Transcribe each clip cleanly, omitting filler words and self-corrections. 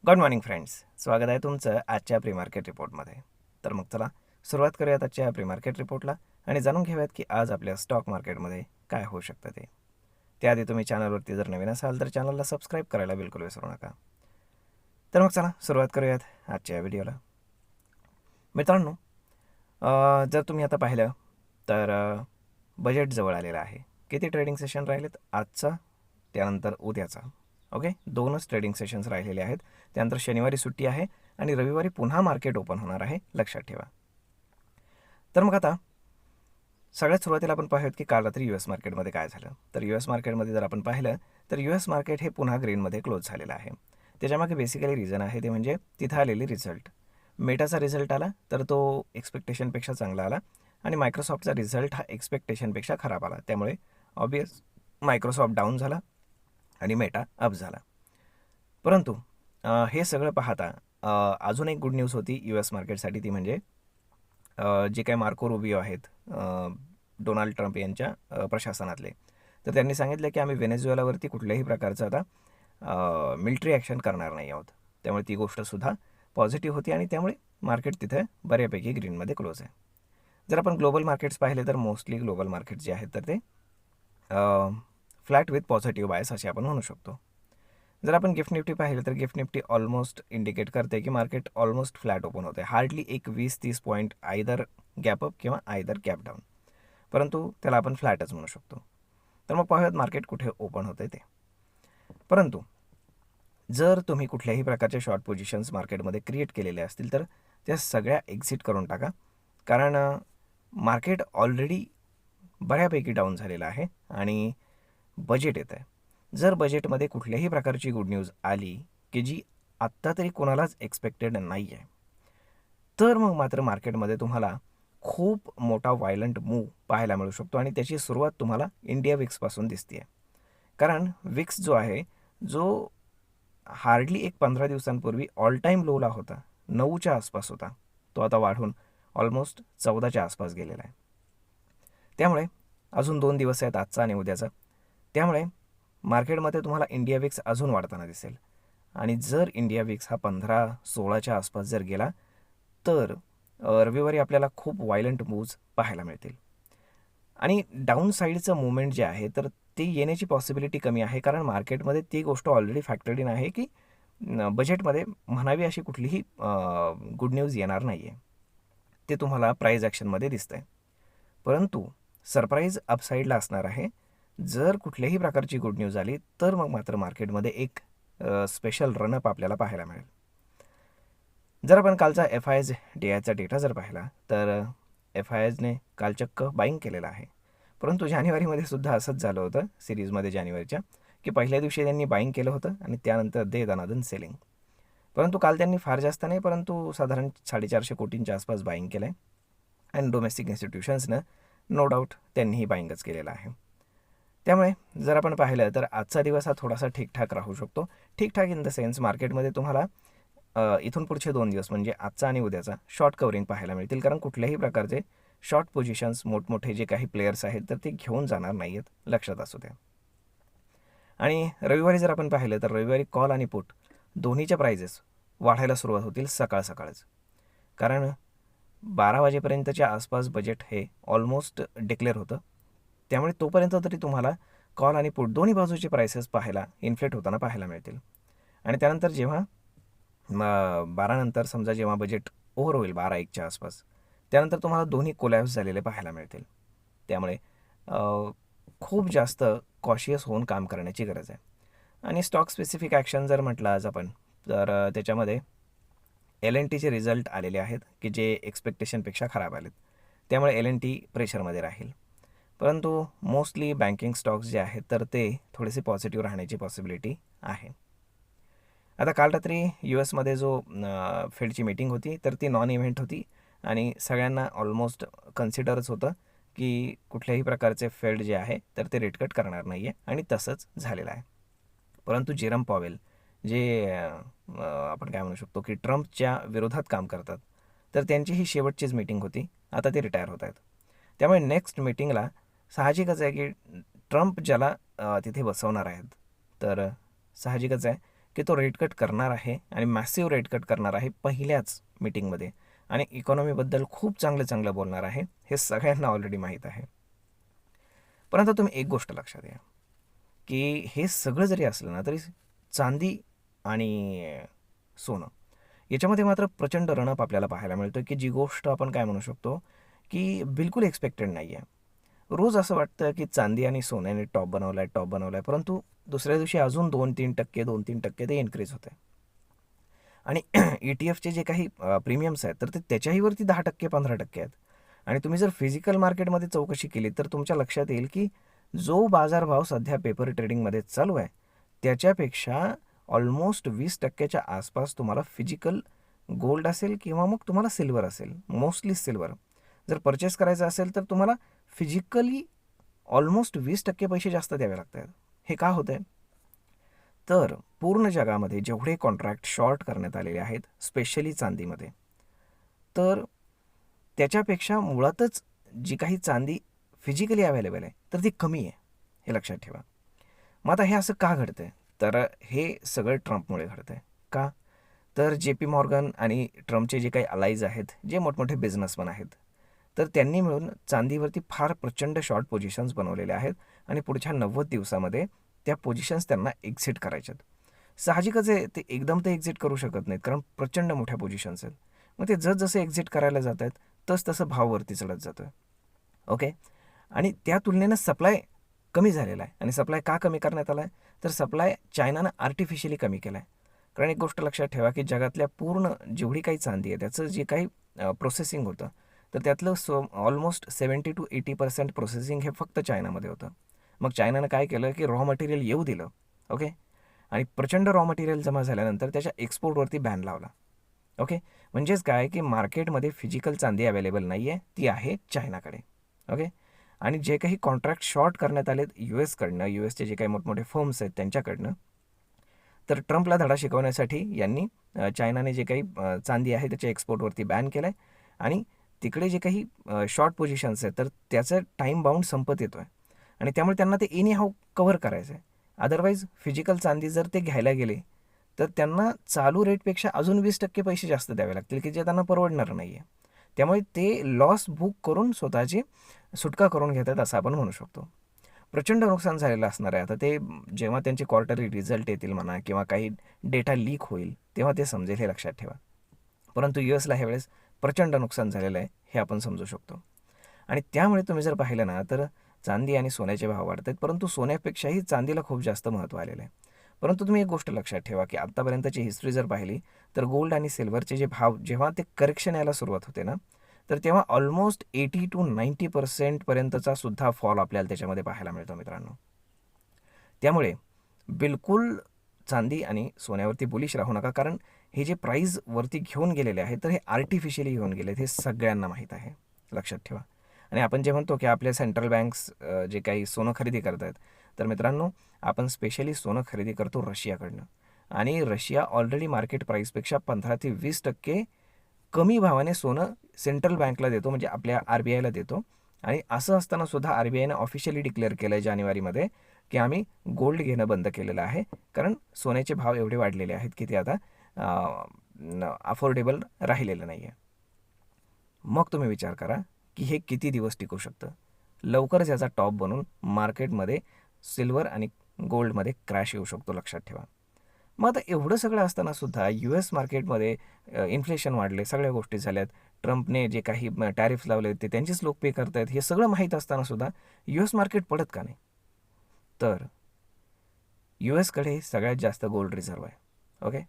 Good morning friends, स्वागत आहे तुमचं आजच्या प्री मार्केट रिपोर्टमध्ये. तर मग चला सुरुवात करूयात आजच्या प्री मार्केट रिपोर्टला आणि जाणून घेऊयात की आज आपल्या स्टॉक मार्केटमध्ये काय होऊ शकतं ते. त्याआधी तुम्ही चॅनलवरती जर नवीन असाल तर चॅनलला सबस्क्राईब करायला बिलकुल विसरू नका. तर मग चला सुरुवात करूयात आजच्या व्हिडिओला. मित्रांनो, जर तुम्ही आता पाहिलं तर बजेट जवळ आलेलं आहे. किती ट्रेडिंग सेशन राहिलेत? आजचा, त्यानंतर उद्याचा. ओके, 2च ट्रेडिंग सेशन्स राहिलेले आहेत. त्यानंतर शनिवारी सुट्टी आहे आणि रविवारी पुन्हा मार्केट ओपन होणार आहे, लक्षात ठेवा. तर मग आता सगळ्यात सुरुवातीला आपण पाहूयात की काल रात्री US मार्केटमध्ये काय झालं. तर US मार्केटमध्ये जर आपण पाहिलं तर US मार्केट हे पुन्हा ग्रीनमध्ये क्लोज झालेलं आहे. त्याच्यामागे बेसिकली रिझन आहे ते म्हणजे तिथं आलेले रिझल्ट. मेटाचा रिझल्ट आला तर तो एक्सपेक्टेशनपेक्षा चांगला आला आणि मायक्रोसॉफ्टचा रिझल्ट हा एक्सपेक्टेशनपेक्षा खराब आला. त्यामुळे ऑब्वियस मायक्रोसॉफ्ट डाऊन झाला आणि मेटा अप झाला. परंतु हे सगळं पाहता अजून एक गुड न्यूज होती US मार्केटसाठी, ती म्हणजे जे काही मार्को रुबियो आहेत डोनाल्ड ट्रम्प यांच्या प्रशासनातले, तर त्यांनी सांगितलं की आम्ही व्हेनेझुएलावरती कुठल्याही प्रकारचं आता मिलिटरी ॲक्शन करणार नाही आहोत. त्यामुळे ती गोष्टसुद्धा पॉझिटिव्ह होती आणि त्यामुळे मार्केट तिथे बऱ्यापैकी ग्रीनमध्ये क्लोज आहे. जर आपण ग्लोबल मार्केट्स पाहिले तर मोस्टली ग्लोबल मार्केट्स जे आहेत तर ते फ्लॅट विथ पॉझिटिव्ह बायस असे आपण म्हणू शकतो. जर आपण गिफ्ट निफ्टी पाहिलं तर गिफ्ट निफ्टी ऑलमोस्ट इंडिकेट करते की मार्केट ऑलमोस्ट फ्लॅट ओपन होते. हार्डली एक 20-30 पॉईंट आयदर गॅप अप किंवा आयदर गॅप डाऊन, परंतु त्याला आपण फ्लॅटच म्हणू शकतो. तर मग पाहूयात मार्केट कुठे ओपन होते ते. परंतु जर तुम्ही कुठल्याही प्रकारचे शॉर्ट पोझिशन्स मार्केटमध्ये क्रिएट केलेले असतील तर त्या सगळ्या एक्झिट करून टाका, कारण मार्केट ऑलरेडी बऱ्यापैकी डाऊन झालेलं आहे आणि बजेट येतं आहे. जर बजेटमध्ये कुठल्याही प्रकारची गुड न्यूज आली की जी आत्ता तरी कोणालाच एक्सपेक्टेड नाही आहे, तर मग मात्र मार्केटमध्ये तुम्हाला खूप मोठा व्हायलंट मूव्ह पाहायला मिळू शकतो आणि त्याची सुरुवात तुम्हाला इंडिया विक्सपासून दिसते आहे. कारण विक्स जो आहे, जो हार्डली एक 15 दिवसांपूर्वी ऑल टाईम लोला होता, 9च्या आसपास होता, तो आता वाढून ऑलमोस्ट 14च्या आसपास गेलेला आहे. त्यामुळे अजून 2 दिवस आहेत, आजचा आणि उद्याचा. त्यामुळे मार्केटमध्ये तुम्हाला इंडिया विक्स अजून वाढताना दिसेल आणि जर इंडिया विक्स हा 15-16च्या आसपास जर गेला तर रविवारी आपल्याला खूप व्हायलंट मूव्ज पाहायला मिळतील. आणि डाऊन साईडचं मुवमेंट जे आहे तर ते येण्याची पॉसिबिलिटी कमी आहे, कारण मार्केटमध्ये ती गोष्ट ऑलरेडी फॅक्टर्ड इन आहे की बजेटमध्ये म्हणावी अशी कुठलीही गुड न्यूज येणार नाही आहे. ते तुम्हाला प्राईज ॲक्शनमध्ये दिसतं आहे. परंतु सरप्राईज अपसाईडला असणार आहे. जर कुठल्याही प्रकारची गुड न्यूज आली तर मग मात्र मार्केटमध्ये एक स्पेशल रनअप आपल्याला पाहायला मिळेल. जर आपण कालचा FISDIचा डेटा जर पाहिला तर FISने काल चक्क बाईंग केलेलं आहे. परंतु जानेवारीमध्ये सुद्धा असंच झालं होतं सिरीजमध्ये जानेवारीच्या, की पहिल्या दिवशी त्यांनी बाईंग केलं होतं आणि त्यानंतर दे दनादन सेलिंग. परंतु काल त्यांनी फार जास्त नाही, परंतु साधारण 450 कोटींच्या आसपास बाईंग केलं आहे आणि डोमेस्टिक इन्स्टिट्यूशन्सनं नो डाऊट त्यांनीही बाईंगच केलेलं आहे. त्यामुळे जर आपण पाहिलं तर आजचा दिवस हा थोडासा ठीकठाक राहू शकतो. ठीकठाक इन द सेन्स मार्केटमध्ये तुम्हाला इथून पुढचे 2 दिवस म्हणजे आजचा आणि उद्याचा शॉर्ट कवरिंग पाहायला मिळतील, कारण कुठल्याही प्रकारचे शॉर्ट पोझिशन्स मोठमोठे जे काही प्लेयर्स आहेत तर ते घेऊन जाणार नाही आहेत, लक्षात असू द्या. आणि रविवारी जर आपण पाहिलं तर रविवारी कॉल आणि पुट दोन्हीच्या प्राइजेस वाढायला सुरुवात होतील सकाळ सकाळच, कारण 12 वाजेपर्यंतच्या आसपास बजेट हे ऑलमोस्ट डिक्लेअर होतं. त्यामुळे तोपर्यंत तरी तुम्हाला कॉल आणि पुट दोन्ही बाजूचे प्राइसेस पाहायला इन्फ्लेट होताना पाहायला मिळतील. आणि त्यानंतर जेव्हा 12 नंतर समजा जेव्हा बजेट ओव्हर होईल 12-1च्या आसपास, त्यानंतर तुम्हाला दोन्ही कोलॅप्स झालेले पाहायला मिळतील. त्यामुळे खूप जास्त कॉशियस होऊन काम करण्याची गरज आहे. आणि स्टॉक स्पेसिफिक ॲक्शन जर म्हटलं आज आपण तर त्याच्यामध्ये L&Tचे रिझल्ट आलेले आहेत की जे एक्सपेक्टेशनपेक्षा खराब आलेत. त्यामुळे L&T प्रेशरमध्ये राहील. परंतु मोस्टली बँकिंग स्टॉक्स जे आहेत तर ते थोडेसे पॉझिटिव्ह राहण्याची पॉसिबिलिटी आहे. आता काल रात्री US जो फेडची मीटिंग होती तर ती नॉन इव्हेंट होती आणि सगळ्यांना ऑलमोस्ट कन्सिडरच होतं की कुठल्याही प्रकारचे फेड जे आहे तर ते रेट कट करणार नाही आहे आणि तसंच झालेलं आहे. परंतु जेरम पॉवेल जे आपण काय म्हणू शकतो की ट्रम्पच्या विरोधात काम करतात, तर त्यांची ही शेवटचीच मीटिंग होती. आता ते रिटायर होत आहेत. त्यामुळे नेक्स्ट मीटिंगला साहजिकच आहे की ट्रम्प ज्याला तिथे बसवणार आहेत तर साहजिकच आहे की तो रेट कट करणार आहे आणि मॅसिव्ह रेट कट करणार आहे पहिल्याच मीटिंगमध्ये आणि इकॉनॉमीबद्दल खूप चांगलं बोलणार आहे, हे सगळ्यांना ऑलरेडी माहीत आहे. परंतु तुम्ही एक गोष्ट लक्षात घ्या की हे सगळं जरी असलं ना तरी चांदी आणि सोनं याच्यामध्ये मात्र प्रचंड रणअप आपल्याला पाहायला मिळतं, की जी गोष्ट आपण काय म्हणू शकतो की बिलकुल एक्सपेक्टेड नाही आहे. रोज असं वाटतं की चांदी आणि सोन्याने टॉप बनवला आहे, परंतु दुसऱ्या दिवशी अजून 2-3% 2-3% ते इन्क्रीज होते. आणि ETF चे जे काही प्रीमियम्स आहेत तर ते त्याच्याहीवरती 10% 15% आहेत. आणि तुम्ही जर फिजिकल मार्केटमध्ये चौकशी केली तर तुमच्या लक्षात येईल की जो बाजारभाव सध्या पेपर ट्रेडिंगमध्ये चालू आहे त्याच्यापेक्षा ऑलमोस्ट 20%च्या आसपास तुम्हाला फिजिकल गोल्ड असेल किंवा मग तुम्हाला सिल्वर असेल, मोस्टली सिल्वर जर परचेस करायचं असेल तर तुम्हाला फिजिकली ऑलमोस्ट 20% पैसे जास्त द्यावे लागत आहेत. हे का होत आहे? तर पूर्ण जगामध्ये जेवढे कॉन्ट्रॅक्ट शॉर्ट करण्यात आलेले आहेत, स्पेशली चांदीमध्ये, तर त्याच्यापेक्षा मुळातच जी काही चांदी फिजिकली अवेलेबल आहे तर ती कमी आहे, हे लक्षात ठेवा. मग आता हे असं का घडतं आहे? तर हे सगळं ट्रम्पमुळे घडतं आहे. का? तर JP मॉर्गन आणि ट्रम्पचे जे काही अलाईज आहेत, जे मोठमोठे बिझनेसमन आहेत, तर त्यांनी मिळून चांदीवरती फार प्रचंड शॉर्ट पोझिशन्स बनवलेल्या आहेत आणि पुढच्या 90 दिवसामध्ये त्या पोझिशन्स त्यांना एक्झिट करायच्यात. साहजिकच आहे, ते एकदम ते एक्झिट करू शकत नाहीत कारण प्रचंड मोठ्या पोझिशन्स आहेत. मग ते जसं एक्झिट करायला जात आहेत तसं भाव वरती चढत जातो आहे. ओके. आणि त्या तुलनेनं सप्लाय कमी झालेला आहे. आणि सप्लाय का कमी करण्यात आला आहे? तर सप्लाय चायनानं आर्टिफिशियली कमी केला आहे. कारण एक गोष्ट लक्षात ठेवा की जगातल्या पूर्ण जेवढी काही चांदी आहे त्याचं जे काही प्रोसेसिंग होतं तर त्यातलं ऑलमोस्ट 70-80% प्रोसेसिंग हे फक्त चायनामध्ये होतं. मग चायनानं काय केलं की रॉ मटेरियल येऊ दिलं. ओके. आणि प्रचंड रॉ मटेरियल जमा झाल्यानंतर त्याच्या एक्सपोर्टवरती बॅन लावला. ओके. म्हणजेच काय की मार्केटमध्ये फिजिकल चांदी अवेलेबल नाही आहे, ती आहे चायनाकडे. ओके. आणि जे काही कॉन्ट्रॅक्ट शॉर्ट करण्यात आलेत यूएसचे जे काही मोठमोठे फर्म्स आहेत त्यांच्याकडनं, तर ट्रम्पला धडा शिकवण्यासाठी यांनी चायनाने जे काही चांदी आहे त्याच्या एक्सपोर्टवरती बॅन केलं आहे आणि तिकडे जे काही शॉर्ट पोझिशन्स आहेत तर त्याचं टाईम बाउंड संपत येतो आहे आणि त्यामुळे त्यांना ते एनी हाऊ कव्हर करायचं आहे. अदरवाईज फिजिकल चांदी जर ते घ्यायला गेले तर त्यांना चालू रेटपेक्षा अजून 20% पैसे जास्त द्यावे लागतील की जे त्यांना परवडणार नाही आहे. त्यामुळे ते लॉस बुक करून स्वतःची सुटका करून घेत आहेत असं आपण म्हणू शकतो. प्रचंड नुकसान झालेलं असणार आहे. आता ते जेव्हा त्यांचे क्वार्टरली रिझल्ट येतील म्हणा किंवा काही डेटा लीक होईल तेव्हा ते समजेल, हे लक्षात ठेवा. परंतु यूएसला ह्यावेळेस प्रचंड नुकसान झालेलं आहे हे आपण समजू शकतो. आणि त्यामुळे तुम्ही जर पाहिलं ना तर चांदी आणि सोन्याचे भाव वाढत आहेत, परंतु सोन्यापेक्षाही चांदीला खूप जास्त महत्त्व आलेलं आहे. परंतु तुम्ही एक गोष्ट लक्षात ठेवा की आत्तापर्यंतची हिस्ट्री जर पाहिली तर गोल्ड आणि सिल्वरचे जे भाव जेव्हा ते करेक्शन यायला सुरुवात होते ना तर तेव्हा ऑलमोस्ट 80-90% पर्यंतचा सुद्धा फॉल आपल्याला त्याच्यामध्ये पाहायला मिळतो मित्रांनो. त्यामुळे बिलकुल चांदी आणि सोन्यावरती बुलिश राहू नका, कारण हे जे प्राईज वरती घेऊन गेलेले आहेत तर हे आर्टिफिशियली घेऊन गेलेत, हे सगळ्यांना माहीत आहे, लक्षात ठेवा. आणि आपण जे म्हणतो की आपल्या सेंट्रल बँक्स जे काही सोनं खरेदी करत आहेत, तर मित्रांनो आपण स्पेशली सोनं खरेदी करतो रशियाकडनं आणि रशिया ऑलरेडी मार्केट प्राईसपेक्षा 15 ते 20% कमी भावाने सोनं सेंट्रल बँकला देतो, म्हणजे आपल्या RBIला देतो. आणि असं असताना सुद्धा RBIनं ऑफिशियली डिक्लेअर केलं आहे जानेवारीमध्ये की आम्ही गोल्ड घेणं बंद केलेलं आहे, कारण सोन्याचे भाव एवढे वाढलेले आहेत की ते आता अफोर्डेबल राहिलेलं नाही आहे. मग तुम्ही विचार करा की हे किती दिवस टिकू शकतं. लवकरच याचा टॉप बनून मार्केटमध्ये सिल्वर आणि गोल्डमध्ये क्रॅश येऊ शकतो, लक्षात ठेवा. मग आता एवढं सगळं असताना सुद्धा US मार्केटमध्ये इन्फ्लेशन वाढले, सगळ्या गोष्टी झाल्यात, ट्रम्पने जे काही टॅरिफ्स लावले ते त्यांचेच लोक पे करत आहेत, हे सगळं माहीत असताना सुद्धा US मार्केट पडत का नाही? तर US कडे सगळ्यात जास्त गोल्ड रिझर्व्ह आहे. ओके.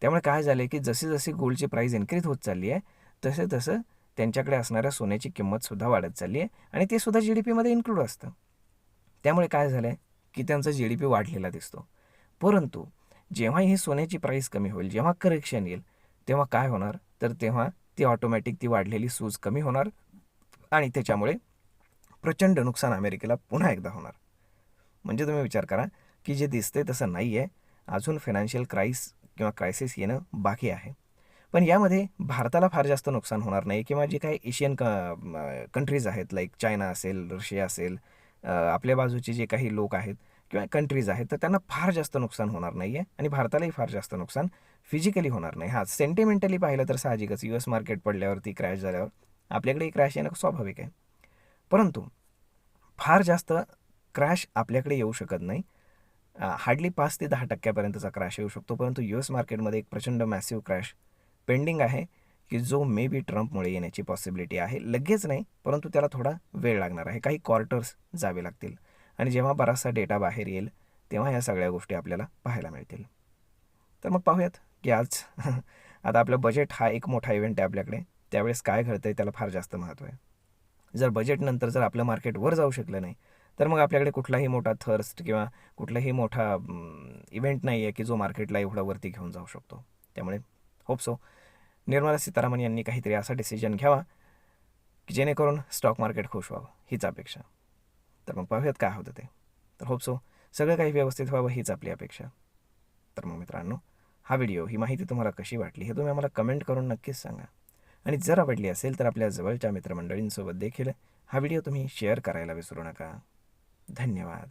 त्यामुळे काय झालं की जशी गोल्डची प्राईस इन्क्रीज होत चालली आहे तसं त्यांच्याकडे असणाऱ्या सोन्याची किंमतसुद्धा वाढत चालली आहे आणि ते सुद्धा GDPमध्ये इन्क्लूड असतं. त्यामुळे काय झालं आहे की त्यांचा GDP वाढलेला दिसतो. परंतु जेव्हा ही सोन्याची प्राईस कमी होईल, जेव्हा करेक्शन येईल, तेव्हा काय होणार? तर तेव्हा ती ऑटोमॅटिक ती वाढलेली सूज कमी होणार आणि त्याच्यामुळे प्रचंड नुकसान अमेरिकेला पुन्हा एकदा होणार. म्हणजे तुम्ही विचार करा की जे दिसते तसं नाही आहे, अजून फायनान्शियल क्रायसिस येणं बाकी आहे. पण यामध्ये भारताला फार जास्त नुकसान होणार नाही किंवा जे काही एशियन कंट्रीज आहेत लाईक चायना असेल, रशिया असेल, आपल्या बाजूचे जे काही लोक आहेत किंवा कंट्रीज आहेत तर त्यांना फार जास्त नुकसान होणार नाही आहे आणि भारतालाही फार जास्त नुकसान फिजिकली होणार नाही. हां, सेंटिमेंटली पाहिलं तर साहजिकच US मार्केट पडल्यावरती क्रॅश झाल्यावर आपल्याकडेही क्रॅश येणं स्वाभाविक आहे. परंतु फार जास्त क्रॅश आपल्याकडे येऊ शकत नाही. हार्डली 5 ते 10% क्रॅश येऊ शकतो. परंतु US मार्केटमध्ये एक प्रचंड मॅसिव्ह क्रॅश पेंडिंग आहे की जो मे बी ट्रम्पमुळे येण्याची पॉसिबिलिटी आहे. लगेच नाही, परंतु त्याला थोडा वेळ लागणार आहे. काही क्वार्टर्स जावे लागतील आणि जेव्हा बराचसा डेटा बाहेर येईल तेव्हा या सगळ्या गोष्टी आपल्याला पाहायला मिळतील. तर मग पाहूयात की आज आता आपलं बजेट हा एक मोठा इव्हेंट आहे आपल्याकडे. त्यावेळेस काय घडतं आहे त्याला फार जास्त महत्त्व आहे. जर बजेटनंतर जर आपलं मार्केट वर जाऊ शकलं नाही तर मग आपल्याकडे कुठलाही मोठा थर्स्ट किंवा कुठलाही मोठा इव्हेंट नाही आहे की जो मार्केटला एवढा वरती घेऊन जाऊ शकतो. त्यामुळे होप सो निर्मला सीतारामन यांनी काहीतरी असा डिसिजन घ्यावा की जेणेकरून स्टॉक मार्केट खुश व्हावं, हीच अपेक्षा. तर मग पाहूयात काय होतं ते. तर होप सो सगळं काही व्यवस्थित व्हावं हीच आपली अपेक्षा. तर मग मित्रांनो, हा व्हिडिओ, ही माहिती तुम्हाला कशी वाटली हे तुम्ही आम्हाला कमेंट करून नक्कीच सांगा. आणि जर आवडली असेल तर आपल्या जवळच्या मित्रमंडळींसोबत देखील हा व्हिडिओ तुम्ही शेअर करायला विसरू नका. धन्यवाद.